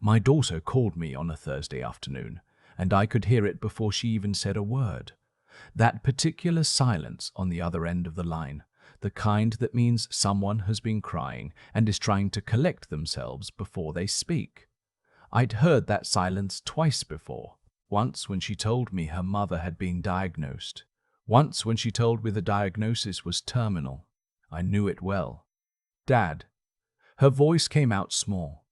My daughter called me on a Thursday afternoon, and I could hear it before she even said a word. That particular silence on the other end of the line, the kind that means someone has been crying and is trying to collect themselves before they speak. I'd heard that silence twice before. Once when she told me her mother had been diagnosed. Once when she told me the diagnosis was terminal. I knew it well. "Dad." Her voice came out small.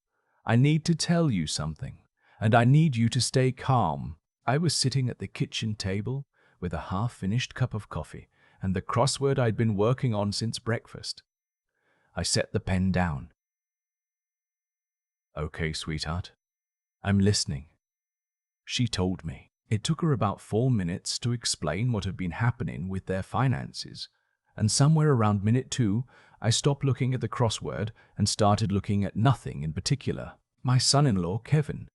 "I need to tell you something, and I need you to stay calm." I was sitting at the kitchen table with a half-finished cup of coffee and the crossword I'd been working on since breakfast. I set the pen down. "Okay, sweetheart. I'm listening." She told me. It took her about 4 minutes to explain what had been happening with their finances, and somewhere around minute 2, I stopped looking at the crossword and started looking at nothing in particular. My son-in-law, Kevin.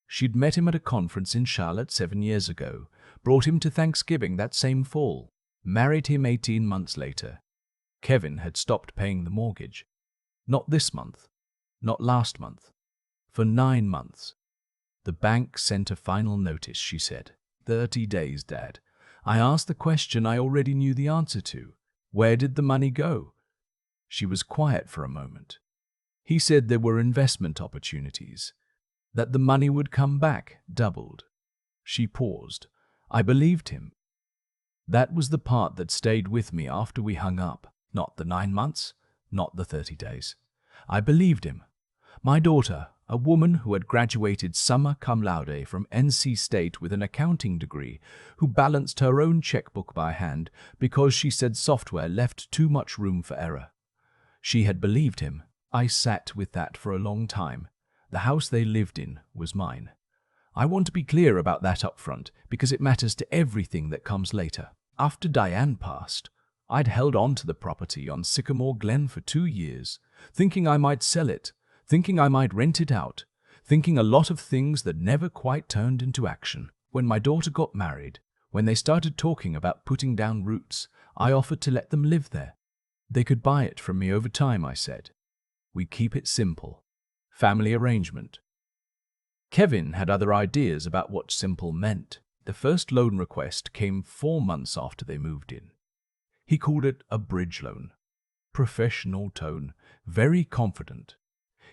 She'd met him at a conference in Charlotte 7 years ago, brought him to Thanksgiving that same fall, married him 18 months later. Kevin had stopped paying the mortgage. Not this month, not last month, for 9 months. The bank sent a final notice, she said. 30 days, Dad. I asked the question I already knew the answer to. Where did the money go? She was quiet for a moment. He said there were investment opportunities, that the money would come back, doubled. She paused. I believed him. That was the part that stayed with me after we hung up. Not the 9 months, not the 30 days. I believed him. My daughter, a woman who had graduated summa cum laude from NC State with an accounting degree, who balanced her own checkbook by hand because she said software left too much room for error. She had believed him. I sat with that for a long time. The house they lived in was mine. I want to be clear about that up front because it matters to everything that comes later. After Diane passed, I'd held on to the property on Sycamore Glen for 2 years, thinking I might sell it, thinking I might rent it out, thinking a lot of things that never quite turned into action. When my daughter got married, when they started talking about putting down roots, I offered to let them live there. They could buy it from me over time, I said. We keep it simple. Family arrangement. Kevin had other ideas about what simple meant. The first loan request came 4 months after they moved in. He called it a bridge loan. Professional tone, very confident.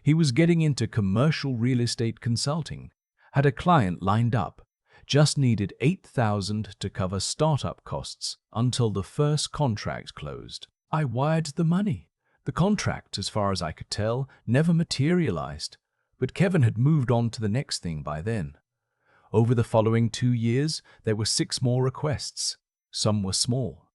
He was getting into commercial real estate consulting, had a client lined up, just needed $8,000 to cover startup costs until the first contract closed. I wired the money. The contract, as far as I could tell, never materialized, but Kevin had moved on to the next thing by then. Over the following 2 years, there were 6 more requests. Some were small.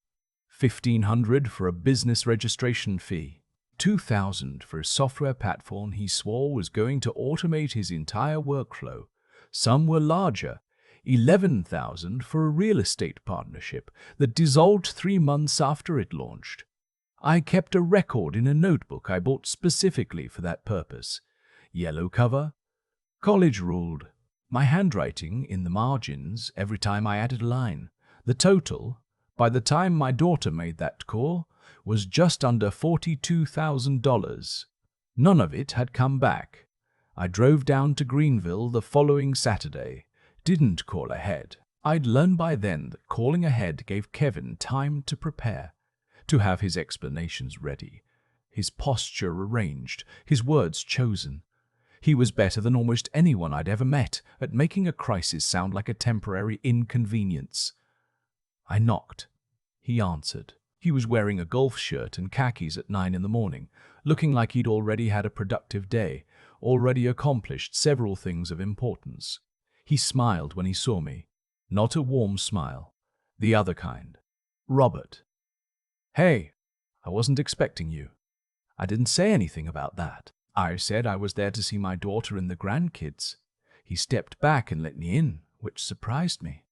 $1,500 for a business registration fee. $2,000 for a software platform he swore was going to automate his entire workflow. Some were larger. $11,000 for a real estate partnership that dissolved 3 months after it launched. I kept a record in a notebook I bought specifically for that purpose. Yellow cover. College ruled. My handwriting in the margins every time I added a line. The total, by the time my daughter made that call, was just under $42,000. None of it had come back. I drove down to Greenville the following Saturday. Didn't call ahead. I'd learned by then that calling ahead gave Kevin time to prepare, to have his explanations ready, his posture arranged, his words chosen. He was better than almost anyone I'd ever met at making a crisis sound like a temporary inconvenience. I knocked. He answered. He was wearing a golf shirt and khakis at 9 in the morning, looking like he'd already had a productive day, already accomplished several things of importance. He smiled when he saw me. Not a warm smile. The other kind. "Robert." "Hey, I wasn't expecting you." "I didn't say anything about that. I said I was there to see my daughter and the grandkids." He stepped back and let me in, which surprised me.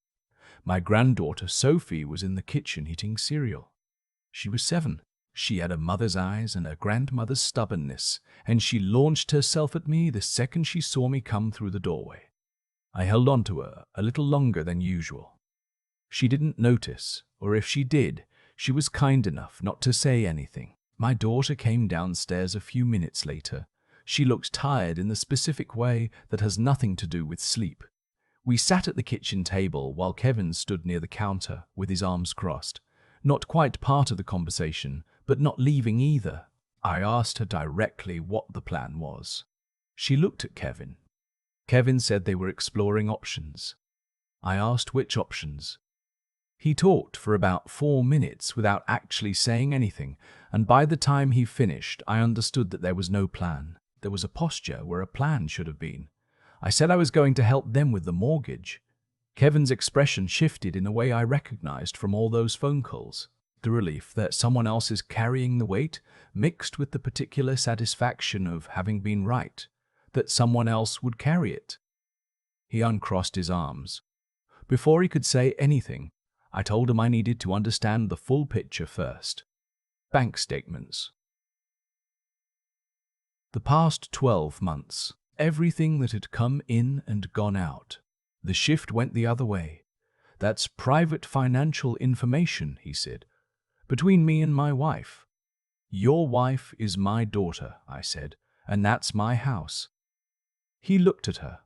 My granddaughter Sophie was in the kitchen eating cereal. She was 7. She had a mother's eyes and a grandmother's stubbornness, and she launched herself at me the second she saw me come through the doorway. I held on to her a little longer than usual. She didn't notice, or if she did, she was kind enough not to say anything. My daughter came downstairs a few minutes later, She looked tired in the specific way that has nothing to do with sleep. We sat at the kitchen table while Kevin stood near the counter with his arms crossed, not quite part of the conversation, but not leaving either. I asked her directly what the plan was. She looked at Kevin. Kevin said they were exploring options. I asked which options. He talked for about 4 minutes without actually saying anything, and by the time he finished, I understood that there was no plan. There was a posture where a plan should have been. I said I was going to help them with the mortgage. Kevin's expression shifted in a way I recognized from all those phone calls. The relief that someone else is carrying the weight, mixed with the particular satisfaction of having been right, that someone else would carry it. He uncrossed his arms. Before he could say anything, I told him I needed to understand the full picture first. Bank statements. The past 12 months, everything that had come in and gone out. The shift went the other way. That's private financial information, he said, between me and my wife. Your wife is my daughter, I said, and that's my house. He looked at her.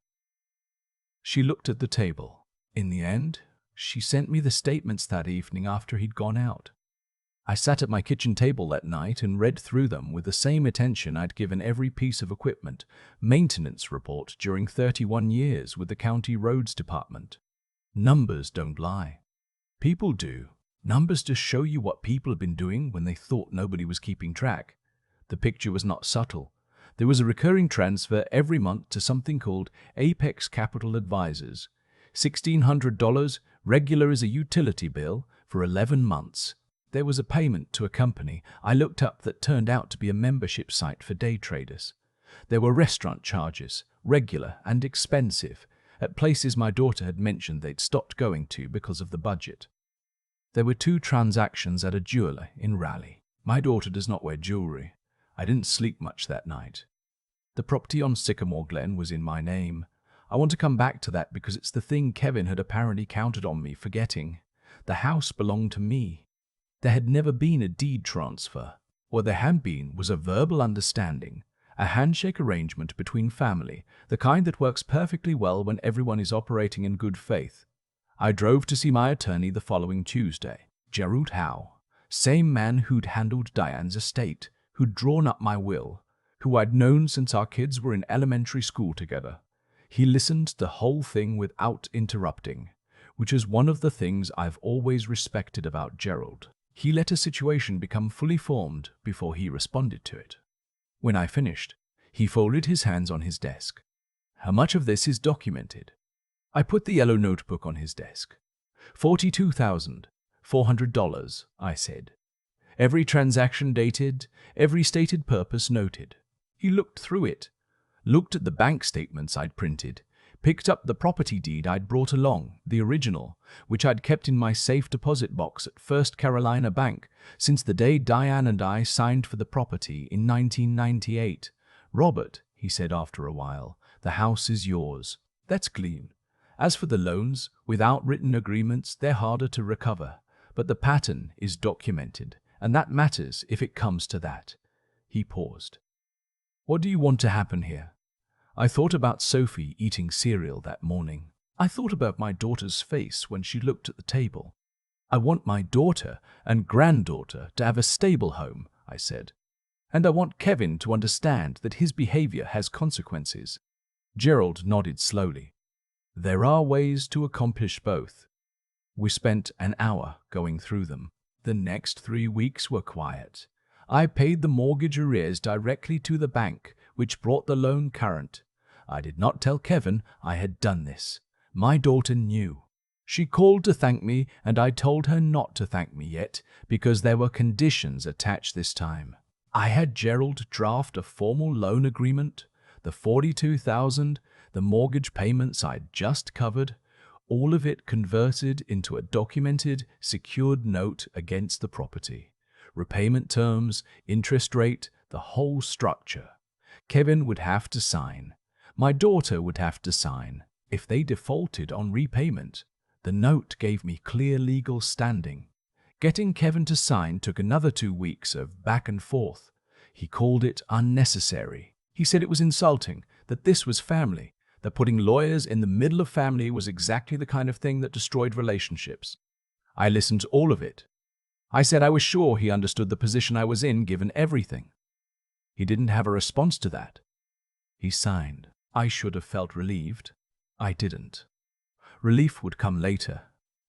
She looked at the table. In the end, she sent me the statements that evening after he'd gone out. I sat at my kitchen table that night and read through them with the same attention I'd given every piece of equipment, maintenance report during 31 years with the county roads department. Numbers don't lie. People do. Numbers just show you what people have been doing when they thought nobody was keeping track. The picture was not subtle. There was a recurring transfer every month to something called Apex Capital Advisors. $1,600 regular as a utility bill for 11 months. There was a payment to a company I looked up that turned out to be a membership site for day traders. There were restaurant charges, regular and expensive, at places my daughter had mentioned they'd stopped going to because of the budget. There were 2 transactions at a jeweler in Raleigh. My daughter does not wear jewelry. I didn't sleep much that night. The property on Sycamore Glen was in my name. I want to come back to that because it's the thing Kevin had apparently counted on me forgetting. The house belonged to me. There had never been a deed transfer. What there had been was a verbal understanding, a handshake arrangement between family, the kind that works perfectly well when everyone is operating in good faith. I drove to see my attorney the following Tuesday, Gerald Howe, same man who'd handled Diane's estate, who'd drawn up my will, who I'd known since our kids were in elementary school together. He listened to the whole thing without interrupting, which is one of the things I've always respected about Gerald. He let a situation become fully formed before he responded to it. When I finished, he folded his hands on his desk. How much of this is documented? I put the yellow notebook on his desk. $42,400, I said. Every transaction dated, every stated purpose noted. He looked through it, looked at the bank statements I'd printed, picked up the property deed I'd brought along, the original, which I'd kept in my safe deposit box at First Carolina Bank since the day Diane and I signed for the property in 1998. Robert, he said after a while, the house is yours. That's clean. As for the loans, without written agreements, they're harder to recover, but the pattern is documented, and that matters if it comes to that. He paused. What do you want to happen here? I thought about Sophie eating cereal that morning. I thought about my daughter's face when she looked at the table. I want my daughter and granddaughter to have a stable home, I said. And I want Kevin to understand that his behavior has consequences. Gerald nodded slowly. There are ways to accomplish both. We spent an hour going through them. The next 3 weeks were quiet. I paid the mortgage arrears directly to the bank, which brought the loan current. I did not tell Kevin I had done this. My daughter knew. She called to thank me, and I told her not to thank me yet, because there were conditions attached this time. I had Gerald draft a formal loan agreement, the $42,000, the mortgage payments I'd just covered, all of it converted into a documented, secured note against the property. Repayment terms, interest rate, the whole structure. Kevin would have to sign. My daughter would have to sign. If they defaulted on repayment, the note gave me clear legal standing. Getting Kevin to sign took another 2 weeks of back and forth. He called it unnecessary. He He said it was insulting, that this was family, that putting lawyers in the middle of family was exactly the kind of thing that destroyed relationships. I listened to all of it. I said I was sure he understood the position I was in given everything. He didn't have a response to that. He signed. I should have felt relieved. I didn't. Relief would come later,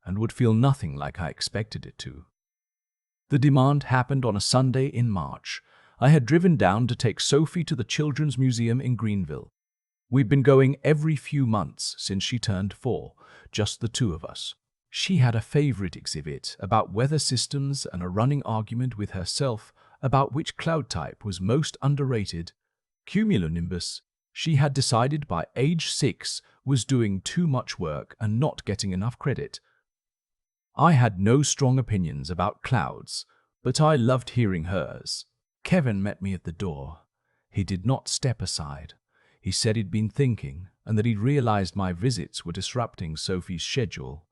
and would feel nothing like I expected it to. The demand happened on a Sunday in March. I had driven down to take Sophie to the Children's Museum in Greenville. We'd been going every few months since she turned 4, just the two of us. She had a favorite exhibit about weather systems and a running argument with herself about which cloud type was most underrated. Cumulonimbus, she had decided by age 6, was doing too much work and not getting enough credit. I had no strong opinions about clouds, but I loved hearing hers. Kevin met me at the door. He did not step aside. He said he'd been thinking and that he'd realized my visits were disrupting Sophie's schedule,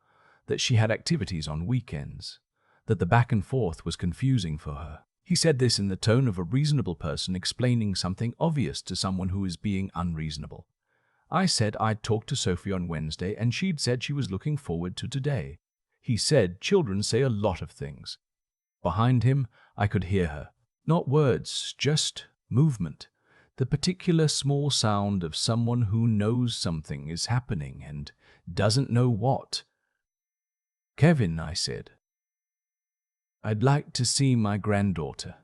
that she had activities on weekends, that the back and forth was confusing for her. He said this in the tone of a reasonable person explaining something obvious to someone who is being unreasonable. I said I'd talked to Sophie on Wednesday and she'd said she was looking forward to today. He said children say a lot of things. Behind him, I could hear her. Not words, just movement. The particular small sound of someone who knows something is happening and doesn't know what. Kevin, I said, I'd like to see my granddaughter.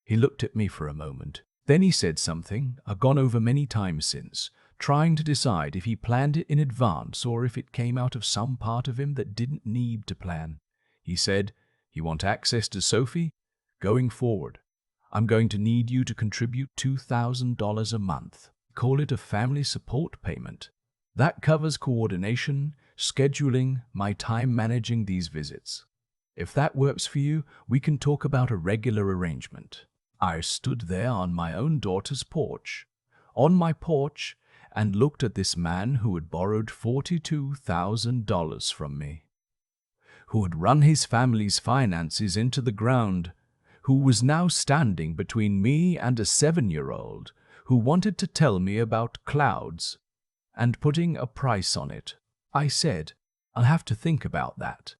He looked at me for a moment. Then he said something I've gone over many times since, trying to decide if he planned it in advance or if it came out of some part of him that didn't need to plan. He said, "You want access to Sophie? Going forward, I'm going to need you to contribute $2,000 a month. Call it a family support payment. That covers coordination, scheduling, my time managing these visits. If that works for you, we can talk about a regular arrangement." I stood there on my own daughter's porch, and looked at this man who had borrowed $42,000 from me, who had run his family's finances into the ground, who was now standing between me and a 7-year-old who wanted to tell me about clouds and putting a price on it. I said, "I'll have to think about that."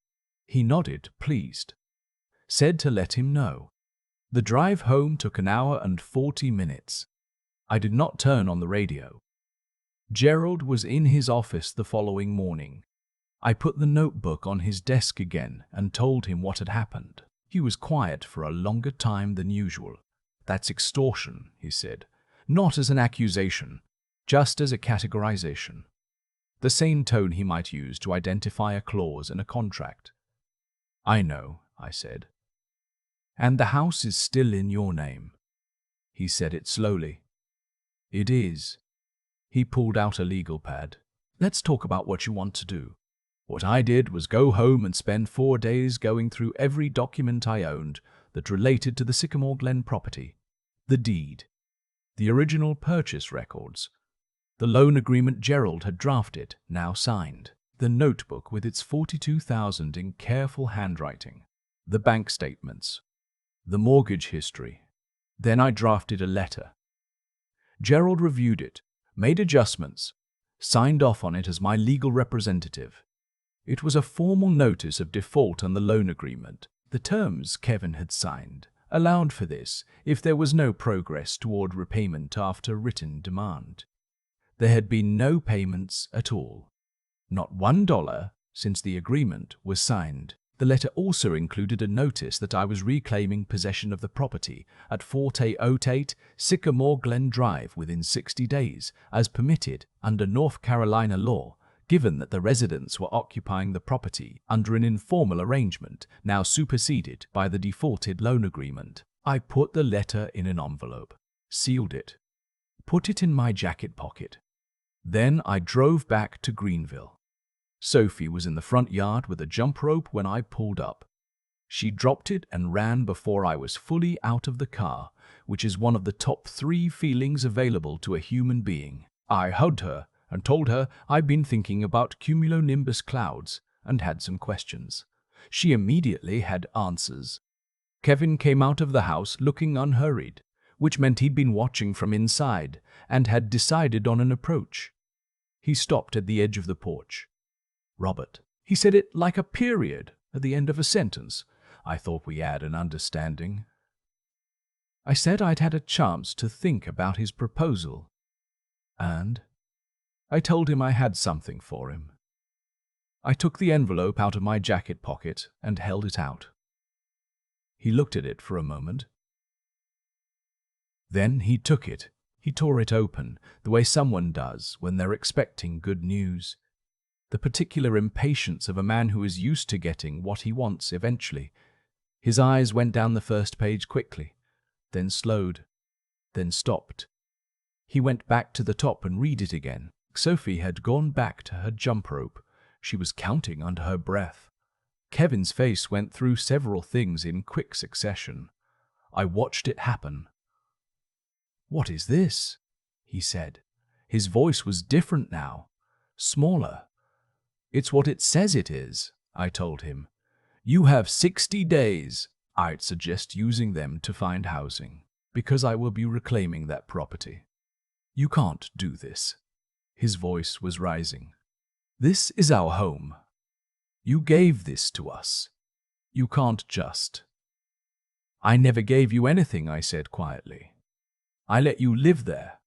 He nodded, pleased. Said to let him know. The drive home took an hour and 40 minutes. I did not turn on the radio. Gerald was in his office the following morning. I put the notebook on his desk again and told him what had happened. He was quiet for a longer time than usual. "That's extortion," he said. "Not as an accusation, just as a categorization. The same tone he might use to identify a clause in a contract." "I know," I said. "And the house is still in your name." He said it slowly. "It is." He pulled out a legal pad. "Let's talk about what you want to do." What I did was go home and spend 4 days going through every document I owned that related to the Sycamore Glen property. The deed, the original purchase records, the loan agreement Gerald had drafted, now signed, the notebook with its $42,000 in careful handwriting, the bank statements, the mortgage history. Then I drafted a letter. Gerald reviewed it, made adjustments, signed off on it as my legal representative. It was a formal notice of default on the loan agreement. The terms Kevin had signed allowed for this if there was no progress toward repayment after written demand. There had been no payments at all. Not $1 since the agreement was signed. The letter also included a notice that I was reclaiming possession of the property at 4808 Sycamore Glen Drive within 60 days, as permitted under North Carolina law, given that the residents were occupying the property under an informal arrangement now superseded by the defaulted loan agreement. I put the letter in an envelope, sealed it, put it in my jacket pocket. Then I drove back to Greenville. Sophie was in the front yard with a jump rope when I pulled up. She dropped it and ran before I was fully out of the car, which is one of the top 3 feelings available to a human being. I hugged her and told her I'd been thinking about cumulonimbus clouds and had some questions. She immediately had answers. Kevin came out of the house looking unhurried, which meant he'd been watching from inside and had decided on an approach. He stopped at the edge of the porch. "Robert." He said it like a period at the end of a sentence. I thought we had an understanding. I said I'd had a chance to think about his proposal, and I told him I had something for him. I took the envelope out of my jacket pocket and held it out. He looked at it for a moment. Then he took it. He tore it open, the way someone does when they're expecting good news. The particular impatience of a man who is used to getting what he wants eventually. His eyes went down the first page quickly, then slowed, then stopped. He went back to the top and read it again. Sophie had gone back to her jump rope. She was counting under her breath. Kevin's face went through several things in quick succession. I watched it happen. "What is this?" he said. His voice was different now, smaller. "It's what it says it is," I told him. "You have 60 days. I'd suggest using them to find housing, because I will be reclaiming that property. You can't do this." His voice was rising. "This is our home. You gave this to us. You can't just." "I never gave you anything," I said quietly. "I let you live there.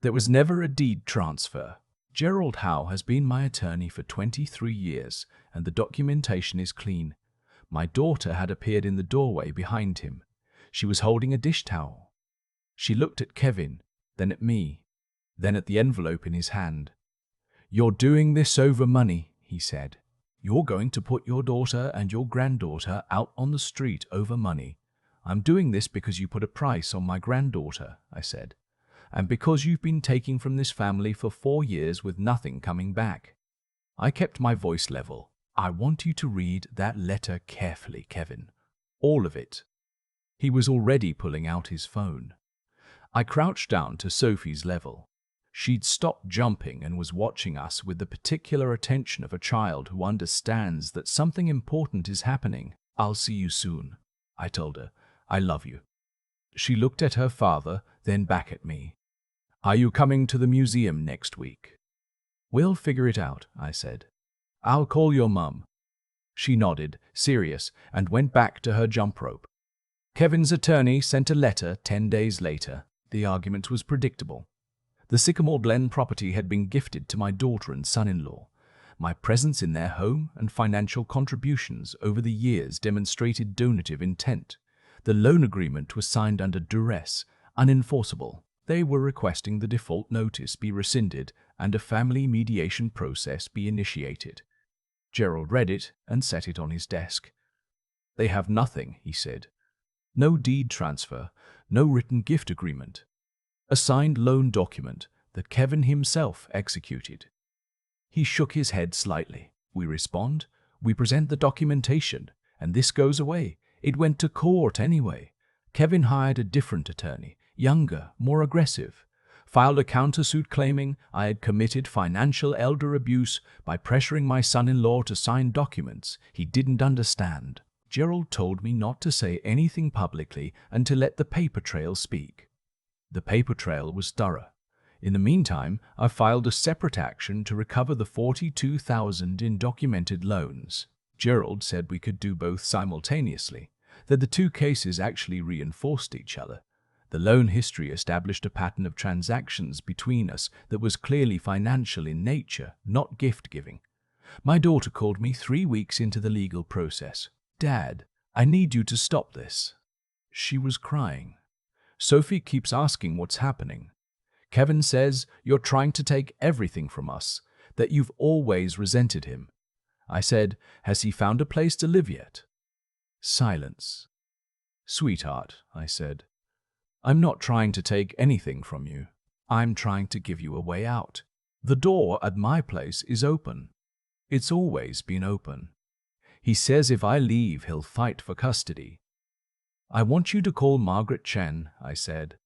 There was never a deed transfer. Gerald Howe has been my attorney for 23 years, and the documentation is clean. My daughter had appeared in the doorway behind him. She was holding a dish towel. She looked at Kevin, then at me, then at the envelope in his hand. "You're doing this over money," he said. "You're going to put your daughter and your granddaughter out on the street over money." "I'm doing this because you put a price on my granddaughter," I said, "and because you've been taking from this family for 4 years with nothing coming back." I kept my voice level. "I want you to read that letter carefully, Kevin. All of it." He was already pulling out his phone. I crouched down to Sophie's level. She'd stopped jumping and was watching us with the particular attention of a child who understands that something important is happening. "I'll see you soon," I told her. "I love you." She looked at her father, then back at me. "Are you coming to the museum next week?" "We'll figure it out," I said. "I'll call your mum." She nodded, serious, and went back to her jump rope. Kevin's attorney sent a letter 10 days later. The argument was predictable. The Sycamore Glen property had been gifted to my daughter and son-in-law. My presence in their home and financial contributions over the years demonstrated donative intent. The loan agreement was signed under duress, unenforceable. They were requesting the default notice be rescinded and a family mediation process be initiated. Gerald read it and set it on his desk. "They have nothing," he said. "No deed transfer, no written gift agreement. A signed loan document that Kevin himself executed." He shook his head slightly. "We respond, we present the documentation, and this goes away. It went to court anyway. Kevin hired a different attorney, younger, more aggressive. Filed a countersuit claiming I had committed financial elder abuse by pressuring my son-in-law to sign documents he didn't understand. Gerald told me not to say anything publicly and to let the paper trail speak. The paper trail was thorough. In the meantime, I filed a separate action to recover the $42,000 in documented loans. Gerald said we could do both simultaneously, that the two cases actually reinforced each other. The loan history established a pattern of transactions between us that was clearly financial in nature, not gift-giving. My daughter called me 3 weeks into the legal process. "Dad, I need you to stop this." She was crying. "Sophie keeps asking what's happening. Kevin says you're trying to take everything from us, that you've always resented him." I said, "Has he found a place to live yet?" Silence. "Sweetheart," I said, "I'm not trying to take anything from you. I'm trying to give you a way out. The door at my place is open. It's always been open. He says if I leave, he'll fight for custody. I want you to call Margaret Chen," I said.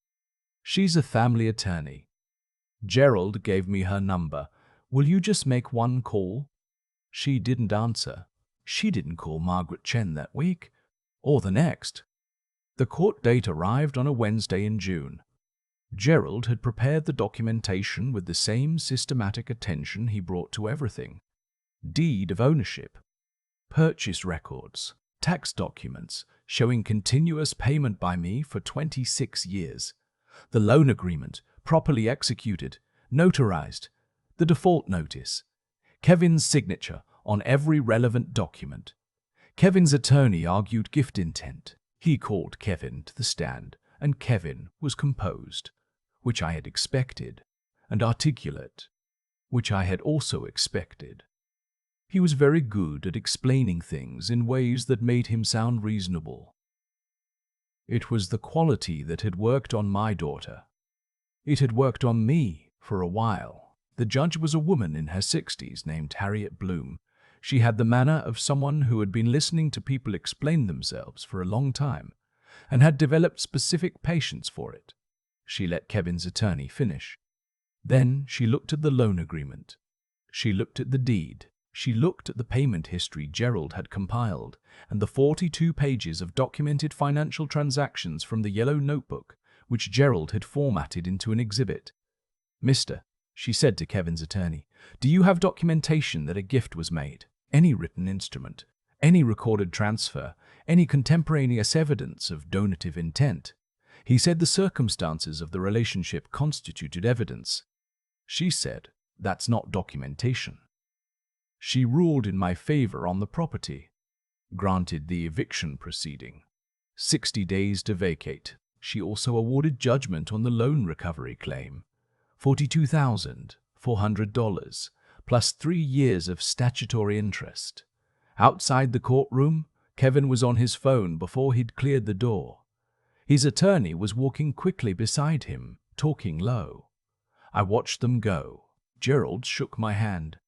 "She's a family attorney. Gerald gave me her number. Will you just make one call?" She didn't answer. She didn't call Margaret Chen that week, or the next. The court date arrived on a Wednesday in June. Gerald had prepared the documentation with the same systematic attention he brought to everything: deed of ownership, purchase records, tax documents showing continuous payment by me for 26 years, the loan agreement properly executed, notarized, the default notice, Kevin's signature on every relevant document. Kevin's attorney argued gift intent. He called Kevin to the stand, and Kevin was composed, which I had expected, and articulate, which I had also expected. He was very good at explaining things in ways that made him sound reasonable. It was the quality that had worked on my daughter. It had worked on me for a while. The judge was a woman in her 60s named Harriet Bloom. She had the manner of someone who had been listening to people explain themselves for a long time and had developed specific patience for it. She let Kevin's attorney finish. Then she looked at the loan agreement. She looked at the deed. She looked at the payment history Gerald had compiled and the 42 pages of documented financial transactions from the yellow notebook, which Gerald had formatted into an exhibit. "Mister," she said to Kevin's attorney, "do you have documentation that a gift was made? Any written instrument, any recorded transfer, any contemporaneous evidence of donative intent?" He said the circumstances of the relationship constituted evidence. She said, "That's not documentation." She ruled in my favor on the property, granted the eviction proceeding, 60 days to vacate. She also awarded judgment on the loan recovery claim, $42,400, plus 3 years of statutory interest. Outside the courtroom, Kevin was on his phone before he'd cleared the door. His attorney was walking quickly beside him, talking low. I watched them go. Gerald shook my hand.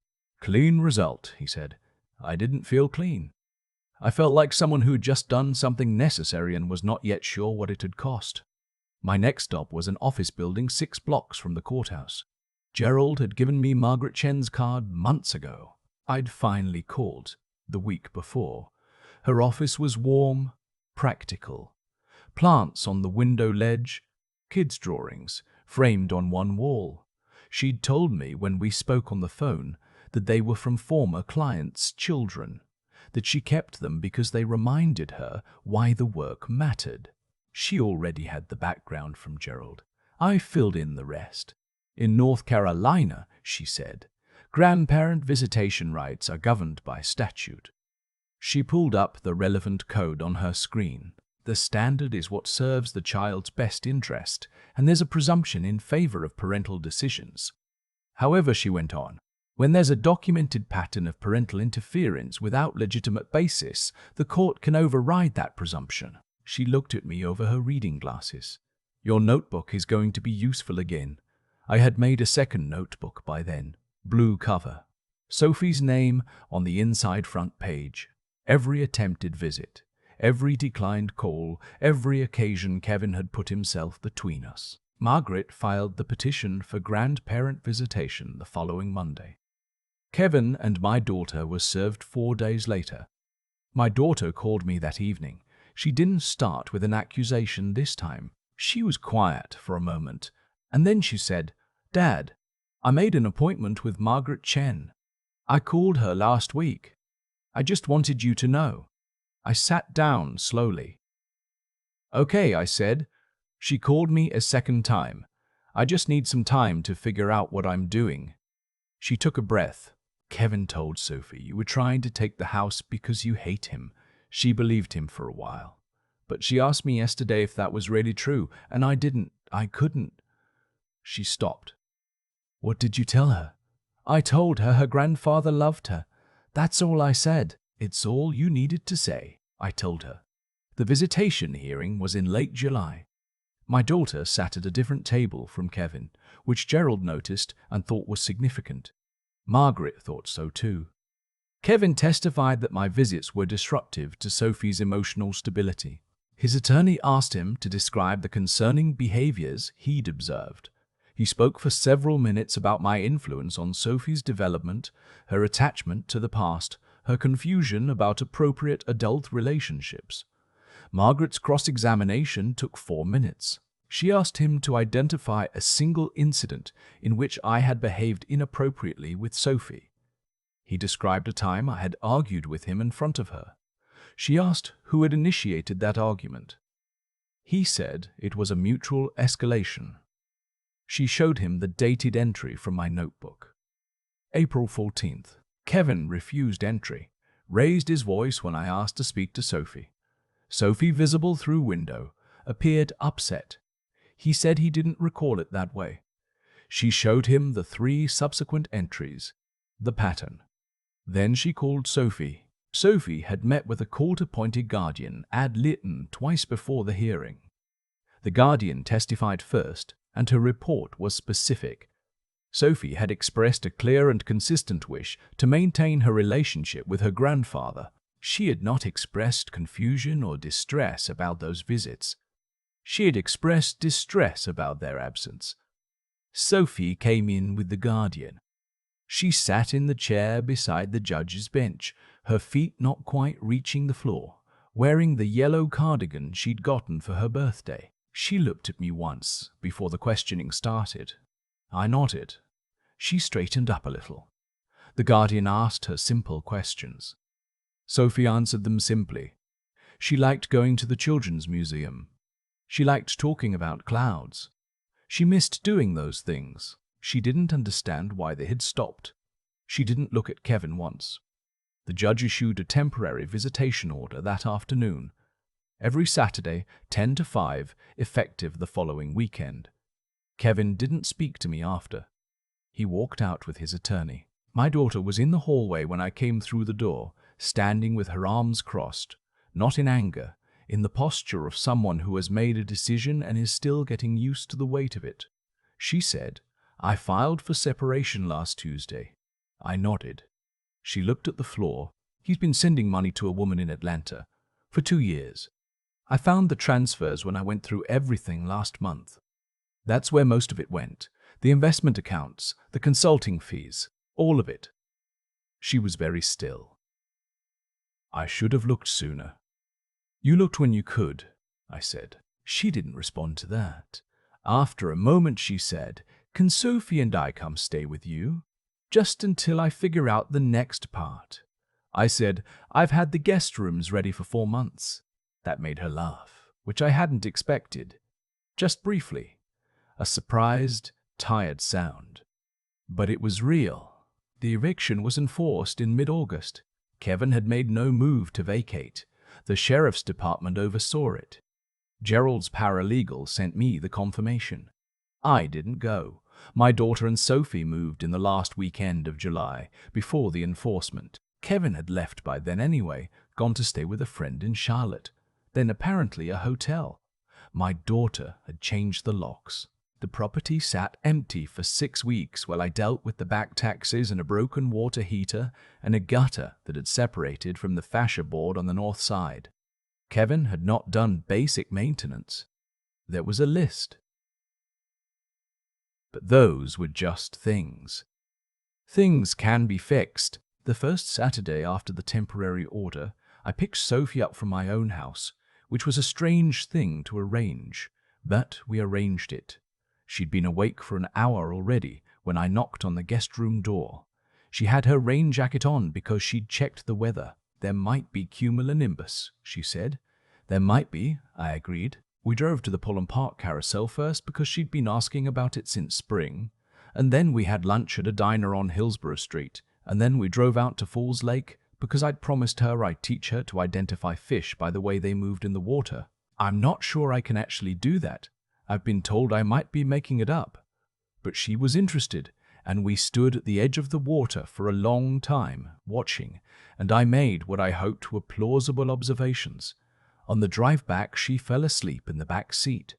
"Clean result," he said. I didn't feel clean. I felt like someone who had just done something necessary and was not yet sure what it had cost. My next stop was an office building 6 blocks from the courthouse. Gerald had given me Margaret Chen's card months ago. I'd finally called the week before. Her office was warm, practical. Plants on the window ledge, kids' drawings framed on one wall. She'd told me when we spoke on the phone that they were from former clients' children, that she kept them because they reminded her why the work mattered. She already had the background from Gerald. I filled in the rest. "In North Carolina," she said, "grandparent visitation rights are governed by statute." She pulled up the relevant code on her screen. "The standard is what serves the child's best interest, and there's a presumption in favor of parental decisions. However," she went on, "when there's a documented pattern of parental interference without legitimate basis, the court can override that presumption." She looked at me over her reading glasses. "Your notebook is going to be useful again." I had made a second notebook by then. Blue cover. Sophie's name on the inside front page. Every attempted visit. Every declined call. Every occasion Kevin had put himself between us. Margaret filed the petition for grandparent visitation the following Monday. Kevin and my daughter were served 4 days later. My daughter called me that evening. She didn't start with an accusation this time. She was quiet for a moment, and then she said, "Dad, I made an appointment with Margaret Chen. I called her last week. I just wanted you to know." I sat down slowly. "Okay," I said. "She called me a second time. I just need some time to figure out what I'm doing." She took a breath. "Kevin told Sophie you were trying to take the house because you hate him." She believed him for a while. "But she asked me yesterday if that was really true, and I couldn't." She stopped. "What did you tell her?" "I told her her grandfather loved her. That's all I said." "It's all you needed to say," I told her. The visitation hearing was in late July. My daughter sat at a different table from Kevin, which Gerald noticed and thought was significant. Margaret thought so too. Kevin testified that my visits were disruptive to Sophie's emotional stability. His attorney asked him to describe the concerning behaviors he'd observed. He spoke for several minutes about my influence on Sophie's development, her attachment to the past, her confusion about appropriate adult relationships. Margaret's cross-examination took 4 minutes. She asked him to identify a single incident in which I had behaved inappropriately with Sophie. He described a time I had argued with him in front of her. She asked who had initiated that argument. He said it was a mutual escalation. She showed him the dated entry from my notebook. April 14th. Kevin refused entry, raised his voice when I asked to speak to Sophie. Sophie, visible through window, appeared upset. He said he didn't recall it that way. She showed him the 3 subsequent entries, the pattern. Then she called Sophie. Sophie had met with a court-appointed guardian ad litem twice before the hearing. The guardian testified first, and her report was specific. Sophie had expressed a clear and consistent wish to maintain her relationship with her grandfather. She had not expressed confusion or distress about those visits. She had expressed distress about their absence. Sophie came in with the guardian. She sat in the chair beside the judge's bench, her feet not quite reaching the floor, wearing the yellow cardigan she'd gotten for her birthday. She looked at me once before the questioning started. I nodded. She straightened up a little. The guardian asked her simple questions. Sophie answered them simply. She liked going to the children's museum. She liked talking about clouds. She missed doing those things. She didn't understand why they had stopped. She didn't look at Kevin once. The judge issued a temporary visitation order that afternoon. Every Saturday, 10 to 5, effective the following weekend. Kevin didn't speak to me after. He walked out with his attorney. My daughter was in the hallway when I came through the door, standing with her arms crossed, not in anger, in the posture of someone who has made a decision and is still getting used to the weight of it. She said, "I filed for separation last Tuesday." I nodded. She looked at the floor. "He's been sending money to a woman in Atlanta for 2 years. I found the transfers when I went through everything last month. That's where most of it went. The investment accounts, the consulting fees, all of it." She was very still. "I should have looked sooner." "You looked when you could," I said. She didn't respond to that. After a moment she said, "Can Sophie and I come stay with you? Just until I figure out the next part." I said, "I've had the guest rooms ready for 4 months. That made her laugh, which I hadn't expected. Just briefly. A surprised, tired sound. But it was real. The eviction was enforced in mid-August. Kevin had made no move to vacate. The sheriff's department oversaw it. Gerald's paralegal sent me the confirmation. I didn't go. My daughter and Sophie moved in the last weekend of July, before the enforcement. Kevin had left by then anyway, gone to stay with a friend in Charlotte, then apparently a hotel. My daughter had changed the locks. The property sat empty for 6 weeks while I dealt with the back taxes and a broken water heater and a gutter that had separated from the fascia board on the north side. Kevin had not done basic maintenance. There was a list. But those were just things. Things can be fixed. The first Saturday after the temporary order, I picked Sophie up from my own house, which was a strange thing to arrange, but we arranged it. She'd been awake for an hour already when I knocked on the guest room door. She had her rain jacket on because she'd checked the weather. "There might be cumulonimbus," she said. "There might be," I agreed. We drove to the Pullman Park carousel first because she'd been asking about it since spring, and then we had lunch at a diner on Hillsborough Street, and then we drove out to Falls Lake because I'd promised her I'd teach her to identify fish by the way they moved in the water. I'm not sure I can actually do that. I've been told I might be making it up. But she was interested, and we stood at the edge of the water for a long time, watching, and I made what I hoped were plausible observations. On the drive back, she fell asleep in the back seat.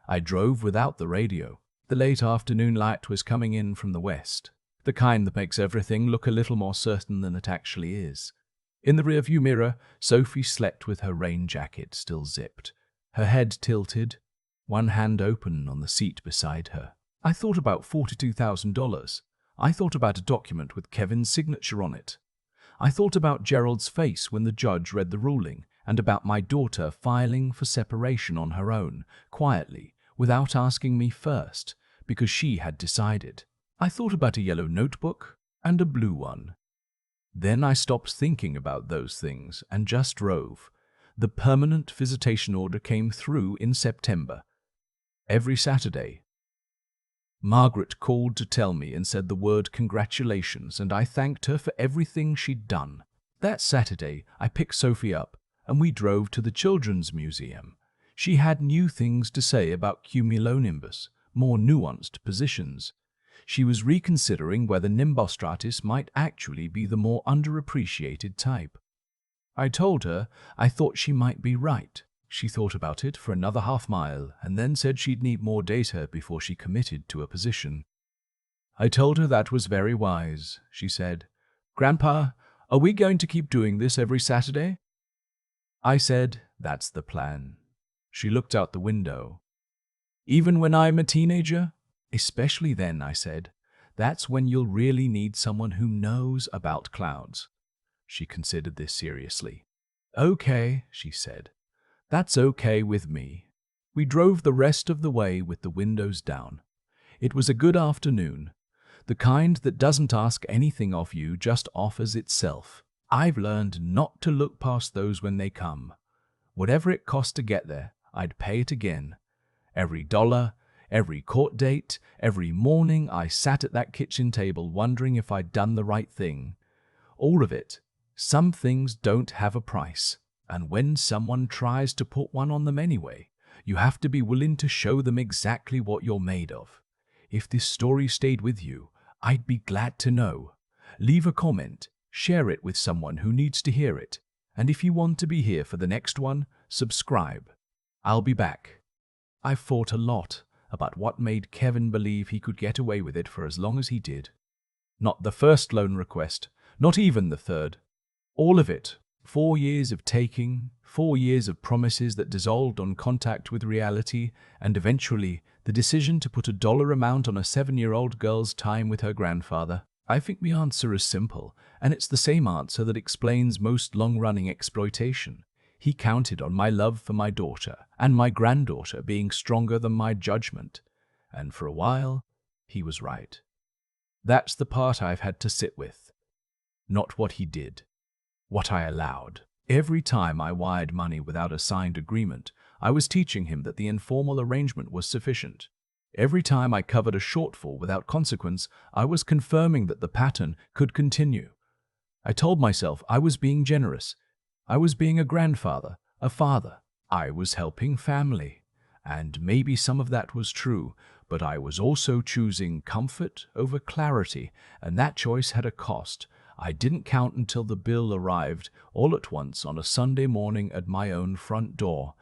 I drove without the radio. The late afternoon light was coming in from the west, the kind that makes everything look a little more certain than it actually is. In the rearview mirror, Sophie slept with her rain jacket still zipped, her head tilted, one hand open on the seat beside her. I thought about $42,000. I thought about a document with Kevin's signature on it. I thought about Gerald's face when the judge read the ruling, and about my daughter filing for separation on her own, quietly, without asking me first, because she had decided. I thought about a yellow notebook and a blue one. Then I stopped thinking about those things and just drove. The permanent visitation order came through in September. Every Saturday, Margaret called to tell me and said the word congratulations, and I thanked her for everything she'd done. That Saturday, I picked Sophie up, and we drove to the Children's Museum. She had new things to say about cumulonimbus, more nuanced positions. She was reconsidering whether nimbostratus might actually be the more underappreciated type. I told her I thought she might be right. She thought about it for another half-mile and then said she'd need more data before she committed to a position. I told her that was very wise. She said, "Grandpa, are we going to keep doing this every Saturday?" I said, "That's the plan." She looked out the window. "Even when I'm a teenager?" "Especially then," I said. "That's when you'll really need someone who knows about clouds." She considered this seriously. "Okay," she said. "That's okay with me." We drove the rest of the way with the windows down. It was a good afternoon, the kind that doesn't ask anything of you, just offers itself. I've learned not to look past those when they come. Whatever it cost to get there, I'd pay it again. Every dollar, every court date, every morning I sat at that kitchen table wondering if I'd done the right thing. All of it. Some things don't have a price, and when someone tries to put one on them anyway, you have to be willing to show them exactly what you're made of. If this story stayed with you, I'd be glad to know. Leave a comment, share it with someone who needs to hear it, and if you want to be here for the next one, subscribe. I'll be back. I've thought a lot about what made Kevin believe he could get away with it for as long as he did. Not the first loan request, not even the third. All of it. 4 years of taking, 4 years of promises that dissolved on contact with reality, and eventually the decision to put a dollar amount on a 7-year-old girl's time with her grandfather. I think the answer is simple, and it's the same answer that explains most long-running exploitation. He counted on my love for my daughter and my granddaughter being stronger than my judgment, and for a while, he was right. That's the part I've had to sit with. Not what he did. What I allowed. Every time I wired money without a signed agreement, I was teaching him that the informal arrangement was sufficient. Every time I covered a shortfall without consequence, I was confirming that the pattern could continue. I told myself I was being generous. I was being a grandfather, a father. I was helping family. And maybe some of that was true, but I was also choosing comfort over clarity, and that choice had a cost. I didn't count until the bill arrived all at once on a Sunday morning at my own front door.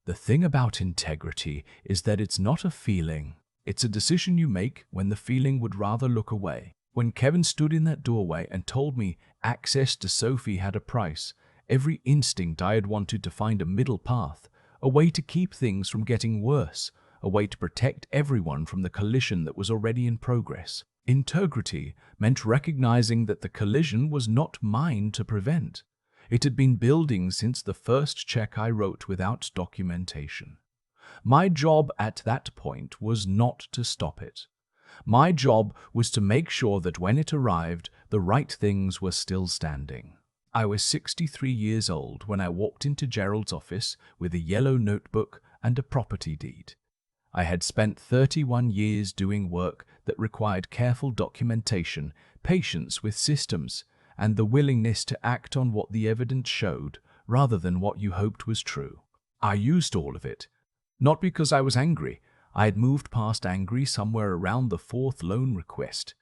The thing about integrity is that it's not a feeling. It's a decision you make when the feeling would rather look away. When Kevin stood in that doorway and told me access to Sophie had a price, every instinct I had wanted to find a middle path, a way to keep things from getting worse, a way to protect everyone from the collision that was already in progress. Integrity meant recognizing that the collision was not mine to prevent. It had been building since the first check I wrote without documentation. My job at that point was not to stop it. My job was to make sure that when it arrived, the right things were still standing. I was 63 years old when I walked into Gerald's office with a yellow notebook and a property deed. I had spent 31 years doing work that required careful documentation, patience with systems, and the willingness to act on what the evidence showed rather than what you hoped was true. I used all of it, not because I was angry. I had moved past angry somewhere around the 4th loan request.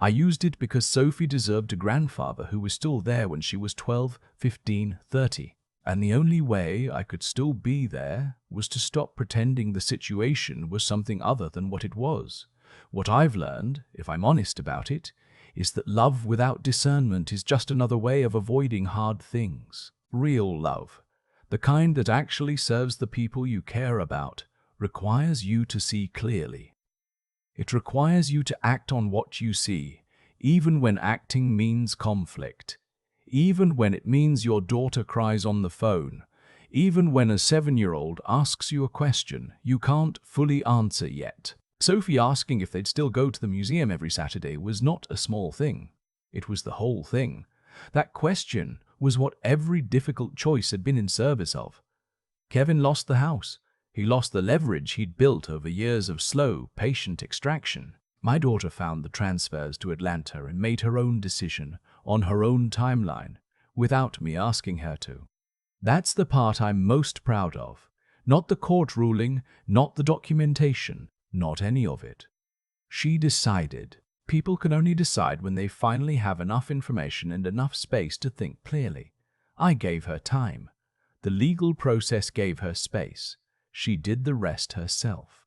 I used it because Sophie deserved a grandfather who was still there when she was 12, 15, 30. And the only way I could still be there was to stop pretending the situation was something other than what it was. What I've learned, if I'm honest about it, is that love without discernment is just another way of avoiding hard things. Real love, the kind that actually serves the people you care about, requires you to see clearly. It requires you to act on what you see, even when acting means conflict. even when it means your daughter cries on the phone, even when a 7-year-old asks you a question you can't fully answer yet. Sophie asking if they'd still go to the museum every Saturday was not a small thing. It was the whole thing. That question was what every difficult choice had been in service of. Kevin lost the house. He lost the leverage he'd built over years of slow, patient extraction. My daughter found the transfers to Atlanta and made her own decision on her own timeline, without me asking her to. That's the part I'm most proud of. Not the court ruling, not the documentation, not any of it. She decided. People can only decide when they finally have enough information and enough space to think clearly. I gave her time. The legal process gave her space. She did the rest herself.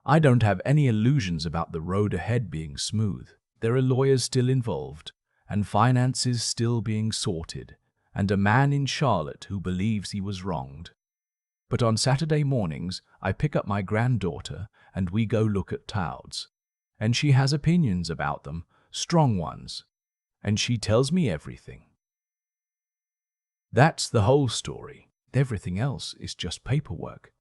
I don't have any illusions about the road ahead being smooth. There are lawyers still involved, and finances still being sorted, and a man in Charlotte who believes he was wronged. But on Saturday mornings, I pick up my granddaughter and we go look at touts. And she has opinions about them, strong ones. And she tells me everything. That's the whole story. Everything else is just paperwork.